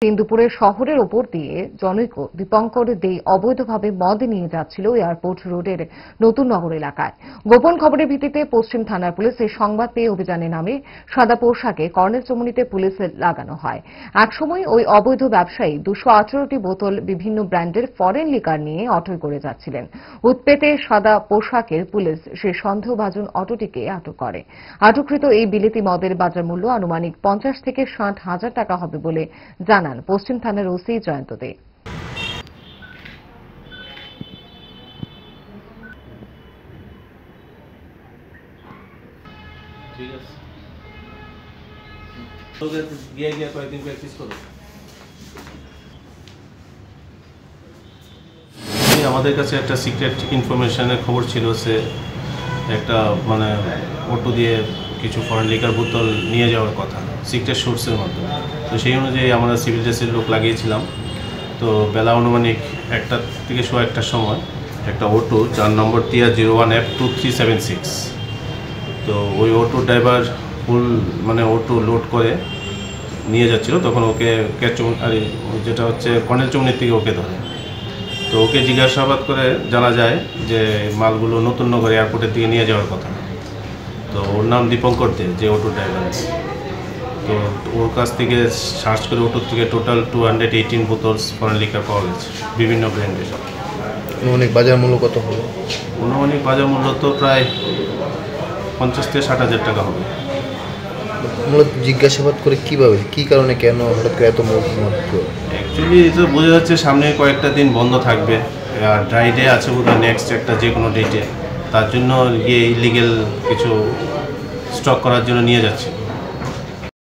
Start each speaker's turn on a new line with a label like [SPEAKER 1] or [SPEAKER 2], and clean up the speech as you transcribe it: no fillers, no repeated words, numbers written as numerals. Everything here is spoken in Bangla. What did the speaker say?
[SPEAKER 1] দিন দুপুরে শহরের ওপর দিয়ে জনৈক দীপঙ্কর দে অবৈধভাবে মদ নিয়ে যাচ্ছিল এয়ারপোর্ট রোডের নতুন নগর এলাকায়। গোপন খবরের ভিত্তিতে পশ্চিম থানার পুলিশ এই সংবাদ পেয়ে অভিযানে নামে। সাদা পোশাকে কর্নেল চমুনিতে পুলিশ লাগানো হয়। একসময় ওই অবৈধ ব্যবসায়ী 218টি বোতল বিভিন্ন ব্র্যান্ডের ফরেন লিকার নিয়ে অটোয় করে যাচ্ছিলেন। উৎপেতে সাদা পোশাকের পুলিশ সে সন্দেহভাজন অটোটিকে আটক করে। আটককৃত এই বিলেতি মদের বাজার মূল্য আনুমানিক 50 থেকে 60 হাজার টাকা হবে বলে জানান পশ্চিম থানার ওসি জয়ন্ত দে।
[SPEAKER 2] আমাদের কাছে একটা সিক্রেট ইনফরমেশনের খবর ছিল, সে একটা অটো দিয়ে কিছু ফরেন লিকার বোতল নিয়ে যাওয়ার কথা সিক্রেট সোর্সের মাধ্যমে। তো সেই অনুযায়ী আমরা সিভিল ড্রেসের লোক লাগিয়েছিলাম। তো বেলা আনুমানিক 1টা থেকে 1:15টার সময় একটা অটো 4 নম্বর টিয়া 01F2376, তো ওই অটো ড্রাইভার ফুল অটো লোড করে নিয়ে যাচ্ছিল। তখন ওকে যেটা হচ্ছে কর্নেল চমুনির থেকে ওকে ধরে। তো ওকে জিজ্ঞাসাবাদ করে জানা যায় যে মালগুলো নতুন নগর এয়ারপোর্টের দিকে নিয়ে যাওয়ার কথা। তো ওর নাম দীপঙ্কর দে, যে অটো ড্রাইভার। তো ওর কাছ থেকে সার্চ করে অটোর থেকে টোটাল 218 বোতলস ফরেন লিকার পাওয়া গেছে বিভিন্ন ব্র্যান্ডের।
[SPEAKER 3] অনুমানিক বাজার মূল্য কত হবে?
[SPEAKER 2] অনুমানিক বাজার মূল্য তো প্রায় 50 থেকে 60 হাজার টাকা হবে।
[SPEAKER 3] মূলত জিজ্ঞাসাবাদ করে কিভাবে, কি কারণে, কেন হঠাৎ করে এত
[SPEAKER 2] অ্যাকচুয়ালি এটা বোঝা যাচ্ছে সামনে কয়েকটা দিন বন্ধ থাকবে, আর ড্রাই ডে আছে বোধহয় নেক্সট একটা যে কোনো ডেটে। তার জন্য ইলিগেল কিছু স্টক করার জন্য নিয়ে যাচ্ছে।